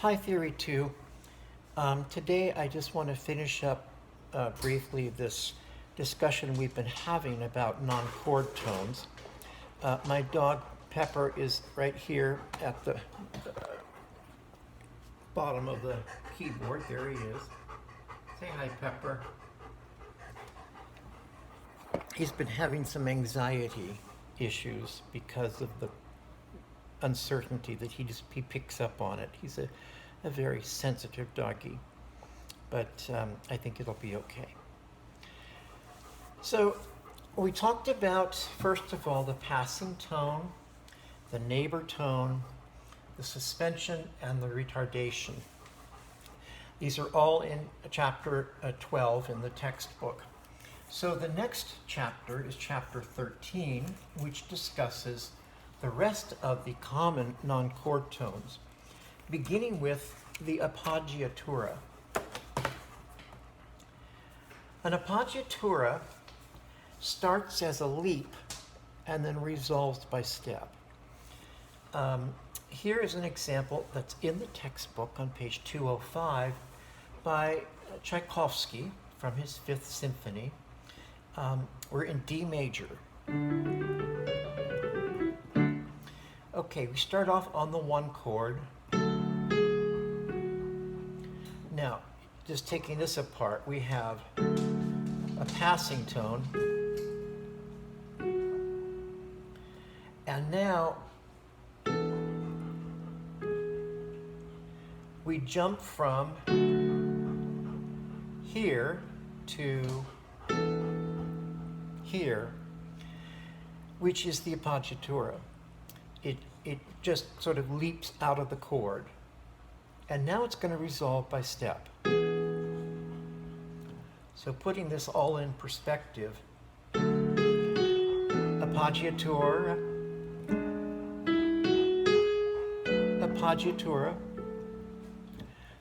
Hi, Theory 2. Today I just want to finish up briefly this discussion we've been having about non-chord tones. My dog Pepper is right here at the bottom of the keyboard. There he is. Say hi, Pepper. He's been having some anxiety issues because of the uncertainty that he picks up on it. He's a very sensitive doggy, but I think it'll be okay. So we talked about, first of all, the passing tone, the neighbor tone, the suspension, and the retardation. These are all in chapter 12 in the textbook. So the next chapter is chapter 13, which discusses the rest of the common non-chord tones, beginning with the appoggiatura. An appoggiatura starts as a leap and then resolves by step. Here is an example that's in the textbook on page 205 by Tchaikovsky from his Fifth Symphony. We're in D major. Okay, we start off on the one chord. Now, just taking this apart, we have a passing tone. And now we jump from here to here, which is the appoggiatura. It just sort of leaps out of the chord. And now it's going to resolve by step. So putting this all in perspective, appoggiatura, appoggiatura.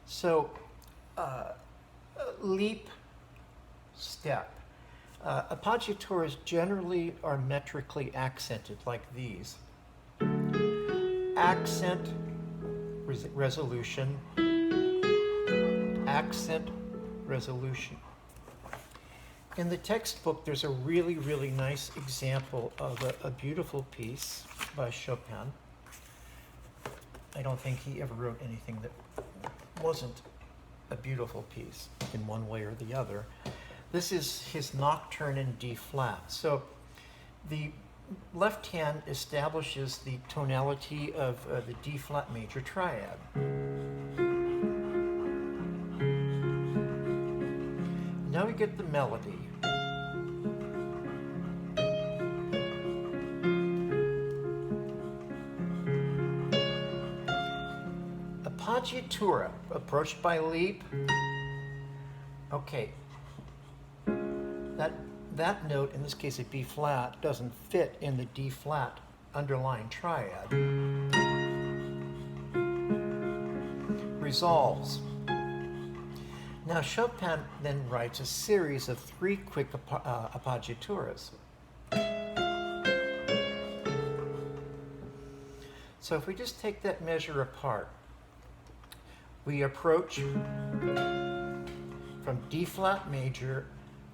So leap, step. Appoggiaturas generally are metrically accented like these. Accent, resolution, accent, resolution. In the textbook, there's a really, really nice example of a beautiful piece by Chopin. I don't think he ever wrote anything that wasn't a beautiful piece in one way or the other. This is his Nocturne in D flat. So the left hand establishes the tonality of the D flat major triad. Now we get the melody. Appoggiatura, approached by leap. Okay, that note, in this case a B flat, doesn't fit in the D flat underlying triad. Resolves. Now Chopin then writes a series of 3 quick appoggiaturas. So if we just take that measure apart, we approach from D flat major,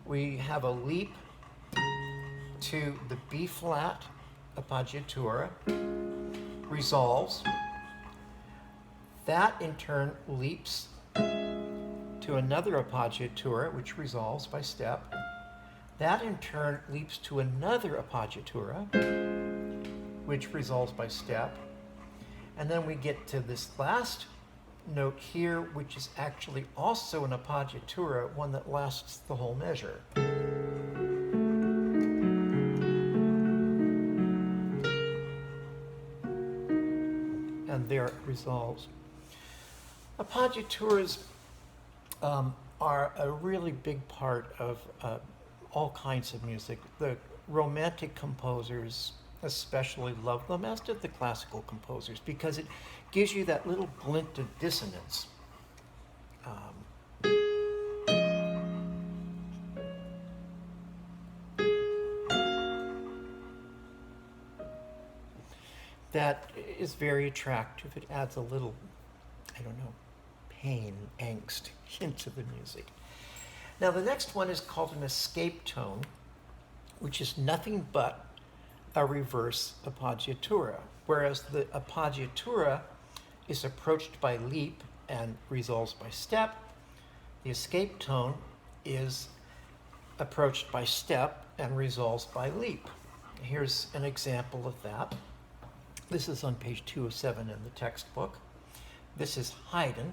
we have a leap to the B flat appoggiatura, resolves. That in turn leaps to another appoggiatura, which resolves by step. That in turn leaps to another appoggiatura, which resolves by step. And then we get to this last note here, which is actually also an appoggiatura, one that lasts the whole measure. And there it resolves. Appoggiaturas are a really big part of all kinds of music. The romantic composers especially love them, as did the classical composers, because it gives you that little glint of dissonance. That is very attractive. It adds a little I don't know, pain, angst into the music. Now the next one is called an escape tone, which is nothing but a reverse appoggiatura, whereas the appoggiatura is approached by leap and resolves by step. The escape tone is approached by step and resolves by leap. Here's an example of that. This is on page 207 in the textbook. This is Haydn,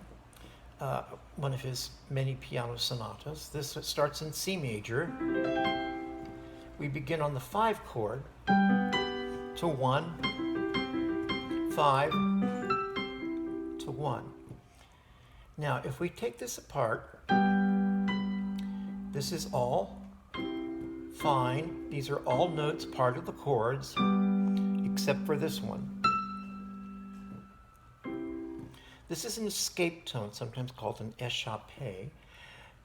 one of his many piano sonatas. This starts in C major. We begin on the 5 chord to 1, 5 to 1. Now, if we take this apart, this is all fine. These are all notes, part of the chords, except for this one. This is an escape tone, sometimes called an échappé.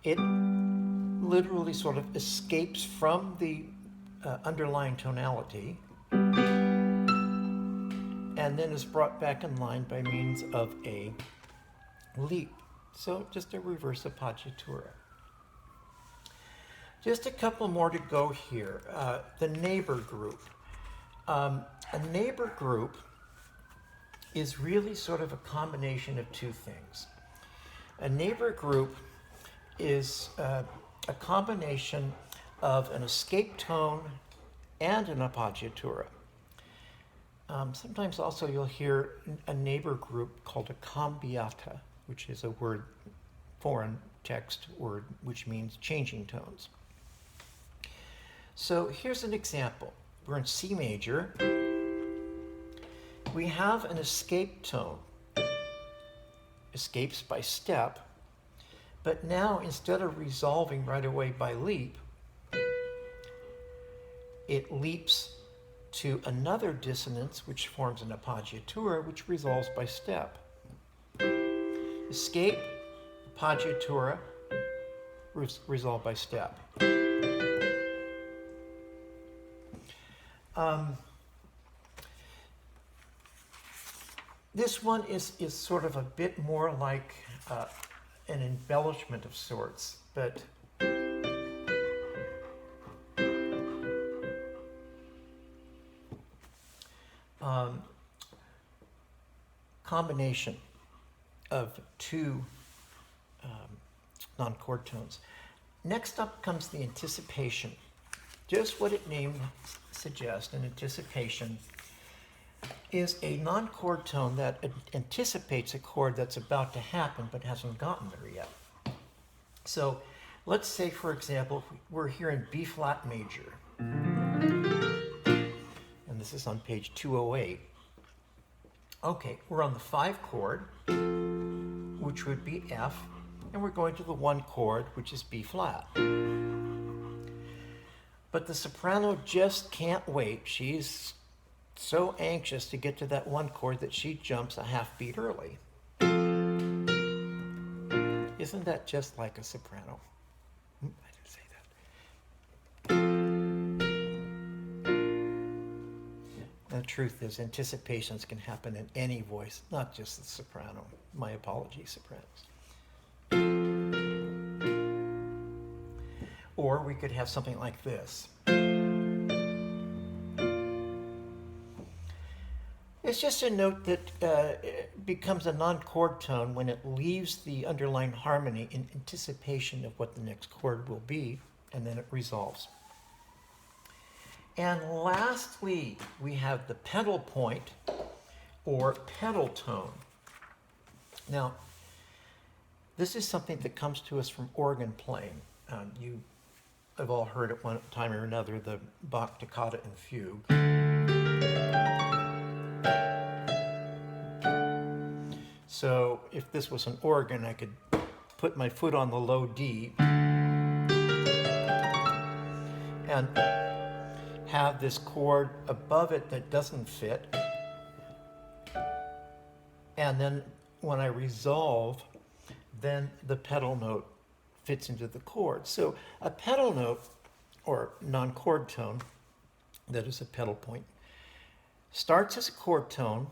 It literally sort of escapes from the underlying tonality and then is brought back in line by means of a leap. So just a reverse appoggiatura. Just a couple more to go here. The neighbor group. A neighbor group is really sort of a combination of two things. A neighbor group is a combination of an escape tone and an appoggiatura. Sometimes also you'll hear a neighbor group called a cambiata, which is a word, foreign text word, which means changing tones. So here's an example. We're in C major. We have an escape tone, escapes by step, but now instead of resolving right away by leap, it leaps to another dissonance which forms an appoggiatura which resolves by step. Escape, appoggiatura, resolve by step. This one is sort of a bit more like an embellishment of sorts, but combination of two non-chord tones. Next up comes the anticipation. Just what its name suggests, an anticipation is a non-chord tone that anticipates a chord that's about to happen but hasn't gotten there yet. So let's say, for example, we're here in B flat major. And this is on page 208. Okay, we're on the 5 chord, which would be F, and we're going to the 1 chord, which is B flat. But the soprano just can't wait. She's so anxious to get to that 1 chord that she jumps a half beat early. Isn't that just like a soprano? I didn't say that. The truth is, anticipations can happen in any voice, not just the soprano. My apologies, sopranos. Or we could have something like this. It's just a note that it becomes a non-chord tone when it leaves the underlying harmony in anticipation of what the next chord will be, and then it resolves. And lastly, we have the pedal point or pedal tone. Now, this is something that comes to us from organ playing. You have all heard at one time or another the Bach toccata and fugue. So if this was an organ, I could put my foot on the low D and have this chord above it that doesn't fit. And then when I resolve, then the pedal note fits into the chord. So a pedal note, or non-chord tone, that is a pedal point, starts as a chord tone,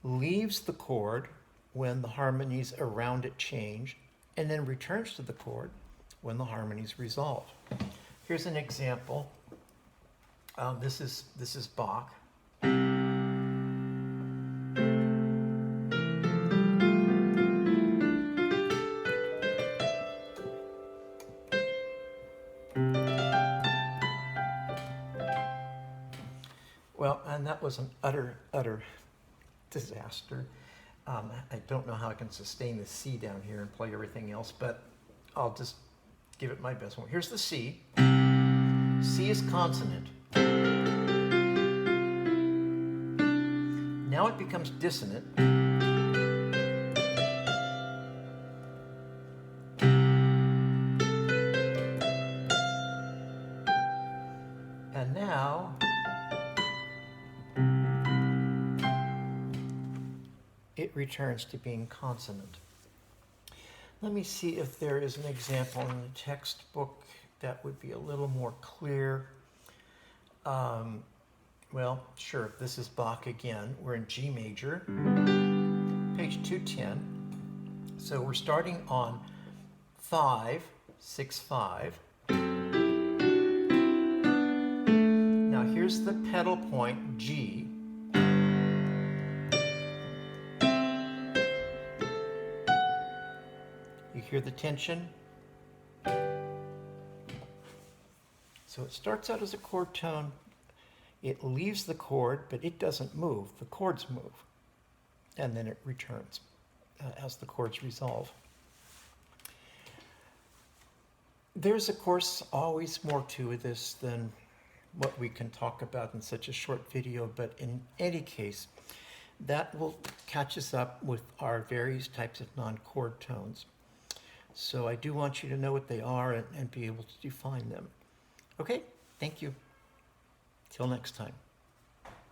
leaves the chord, when the harmonies around it change, and then returns to the chord when the harmonies resolve. Here's an example. This is Bach. Well, and that was an utter disaster. I don't know how I can sustain the C down here and play everything else, but I'll just give it my best one. Here's the C. C is consonant. Now it becomes dissonant. And now it returns to being consonant. Let me see if there is an example in the textbook that would be a little more clear. Well, sure, this is Bach again. We're in G major, page 210. So we're starting on 5, 6, 5. Now here's the pedal point, G. You hear the tension? So it starts out as a chord tone. It leaves the chord, but it doesn't move. The chords move. And then it returns as the chords resolve. There's, of course, always more to this than what we can talk about in such a short video, but in any case, that will catch us up with our various types of non-chord tones. So I do want you to know what they are and be able to define them. Okay, thank you. Till next time.